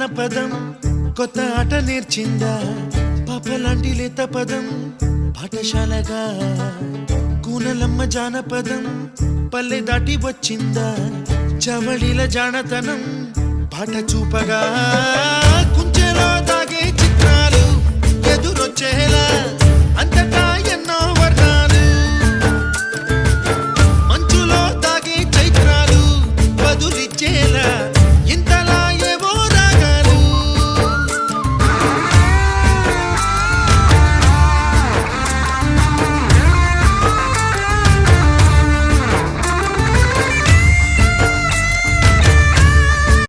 జానపదం కొత్త ఆట నేర్చిందా పాపలాంటి లేత పదం పాఠశాలగా కూనలమ్మ జానపదం పల్లె దాటి వచ్చిందా చవళిల జానతనం పాట చూపగా కుంచెలో దాగే చిత్రాలు ఎదురొచ్చేలా అంత